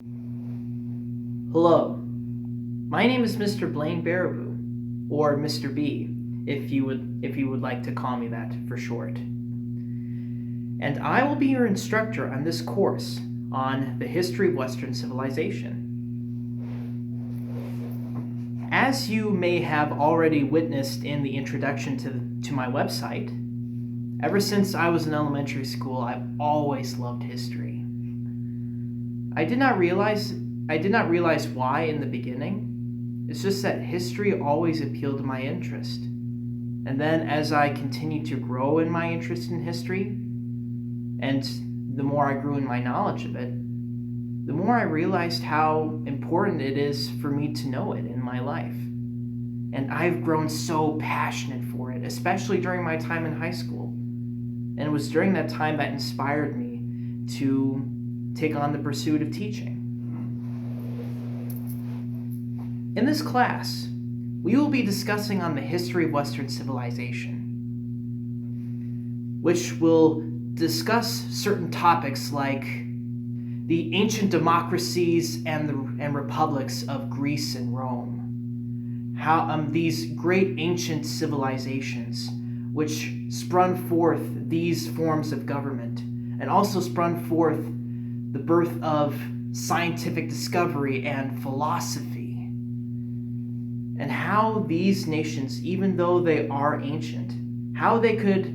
Hello, my name is Mr. Blaine Baribeau, or Mr. B, if you would like to call me that for short. And I will be your instructor on this course on the history of Western civilization. As you may have already witnessed in the introduction to my website, ever since I was in elementary school, I've always loved history. I did not realize why in the beginning. It's just that history always appealed to my interest. And then as I continued to grow in my interest in history, and the more I grew in my knowledge of it, the more I realized how important it is for me to know it in my life. And I've grown so passionate for it, especially during my time in high school. And it was during that time that inspired me to take on the pursuit of teaching. In this class, we will be discussing on the history of Western civilization, which will discuss certain topics like the ancient democracies and republics of Greece and Rome, how these great ancient civilizations which sprung forth these forms of government and also sprung forth the birth of scientific discovery and philosophy, and how these nations, even though they are ancient, how they could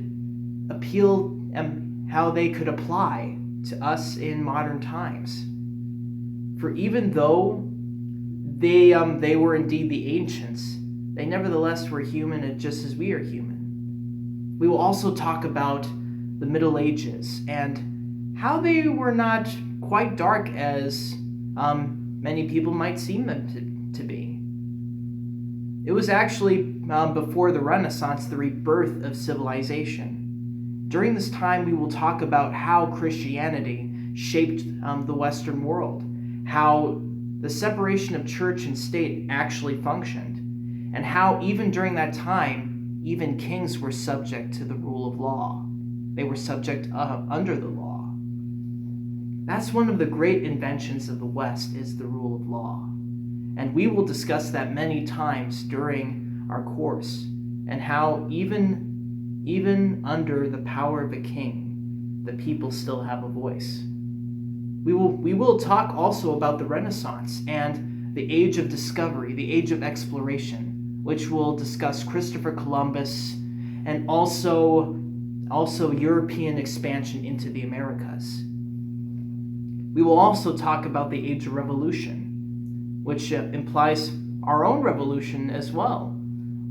appeal and how they could apply to us in modern times. For even though they were indeed the ancients, they nevertheless were human just as we are human. We will also talk about the Middle Ages and how they were not quite dark as many people might seem them to be. It was actually before the Renaissance, the rebirth of civilization. During this time, we will talk about how Christianity shaped the Western world, how the separation of church and state actually functioned, and how even during that time, even kings were subject to the rule of law. They were subject under the law. That's one of the great inventions of the West, is the rule of law. And we will discuss that many times during our course, and how even under the power of a king, the people still have a voice. We will talk also about the Renaissance and the age of discovery, the age of exploration, which will discuss Christopher Columbus and also European expansion into the Americas. We will also talk about the age of revolution, which implies our own revolution as well,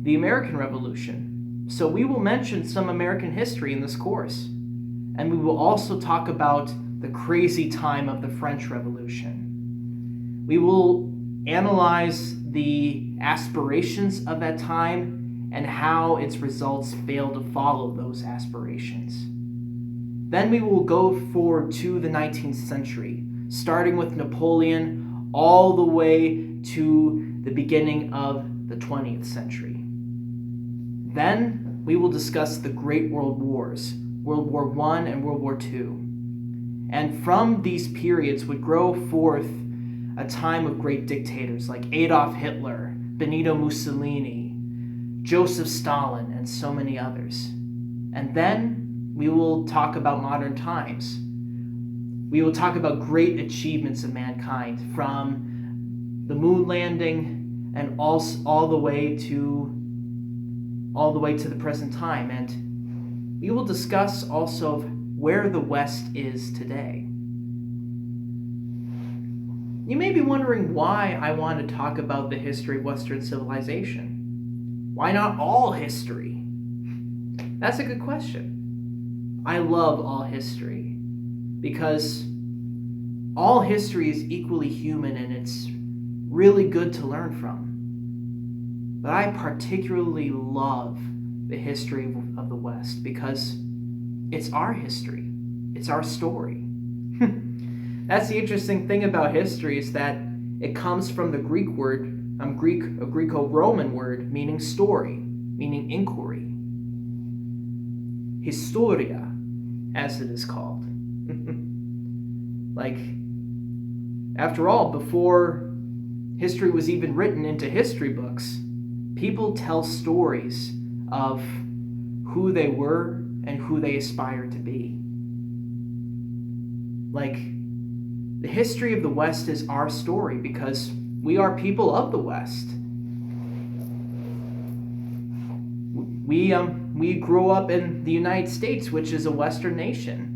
the American Revolution. So we will mention some American history in this course. And we will also talk about the crazy time of the French Revolution. We will analyze the aspirations of that time and how its results failed to follow those aspirations. Then we will go forward to the 19th century, starting with Napoleon all the way to the beginning of the 20th century. Then we will discuss the Great World Wars, World War I and World War II. And from these periods would grow forth a time of great dictators like Adolf Hitler, Benito Mussolini, Joseph Stalin, and so many others. And then we will talk about modern times. We will talk about great achievements of mankind, from the moon landing and all the way to the present time. And we will discuss also where the West is today. You may be wondering why I want to talk about the history of Western civilization. Why not all history? That's a good question. I love all history, because all history is equally human and it's really good to learn from. But I particularly love the history of the West because it's our history. It's our story. That's the interesting thing about history, is that it comes from the Greek word, a Greco-Roman word meaning story, meaning inquiry. Historia, as it is called. Like After all, before history was even written into history books, people tell stories of who they were and who they aspire to be. Like, the history of the West is our story because we are people of the West. We grew up in the United States, which is a Western nation.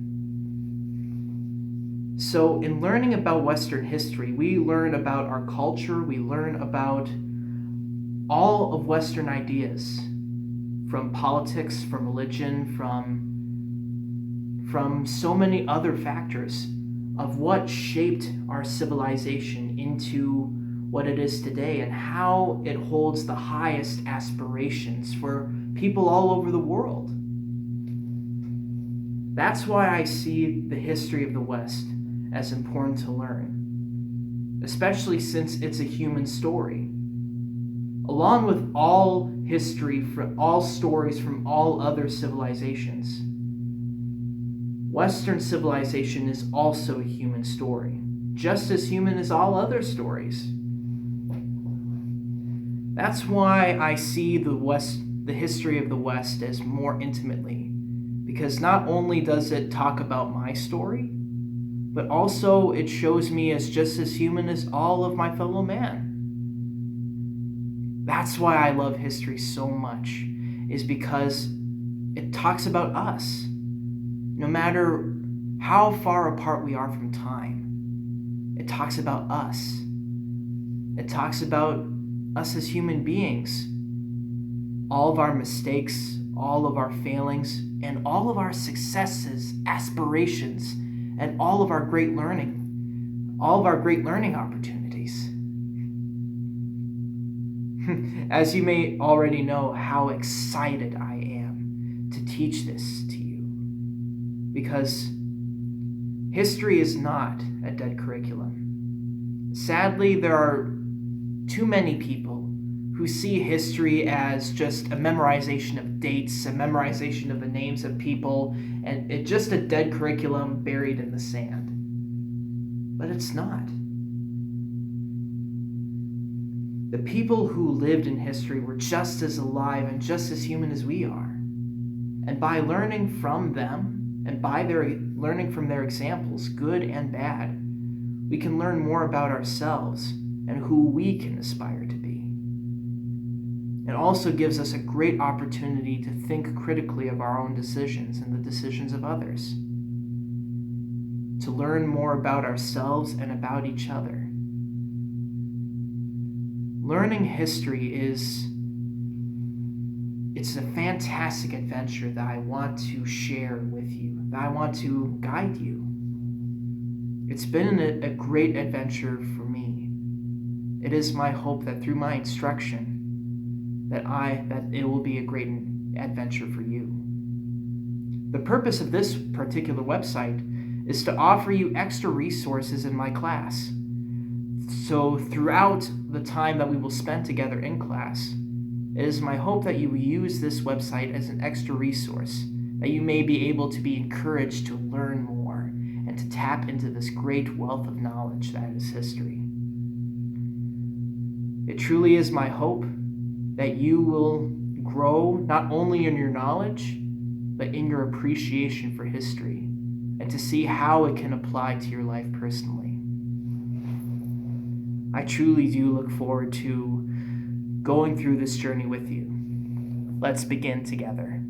So in learning about Western history, we learn about our culture, we learn about all of Western ideas, from politics, from religion, from so many other factors of what shaped our civilization into what it is today and how it holds the highest aspirations for people all over the world. That's why I see the history of the West as important to learn, especially since it's a human story. Along with all history, all stories from all other civilizations, Western civilization is also a human story, just as human as all other stories. That's why I see the history of the West as more intimately, because not only does it talk about my story, but also it shows me as just as human as all of my fellow man. That's why I love history so much, is because it talks about us. No matter how far apart we are from time, it talks about us. It talks about us as human beings. All of our mistakes, all of our failings, and all of our successes, aspirations, and all of our great learning opportunities. As you may already know how excited I am to teach this to you, because history is not a dead curriculum. Sadly, there are too many people who see history as just a memorization of dates, a memorization of the names of people, and it's just a dead curriculum buried in the sand. But it's not. The people who lived in history were just as alive and just as human as we are. And by learning from them, and by learning from their examples, good and bad, we can learn more about ourselves and who we can aspire to be. It also gives us a great opportunity to think critically of our own decisions and the decisions of others, to learn more about ourselves and about each other. Learning history it's a fantastic adventure that I want to share with you, that I want to guide you. It's been a great adventure for me. It is my hope that through my instruction, that it will be a great adventure for you. The purpose of this particular website is to offer you extra resources in my class. So throughout the time that we will spend together in class, it is my hope that you will use this website as an extra resource, that you may be able to be encouraged to learn more and to tap into this great wealth of knowledge that is history. It truly is my hope that you will grow not only in your knowledge, but in your appreciation for history, and to see how it can apply to your life personally. I truly do look forward to going through this journey with you. Let's begin together.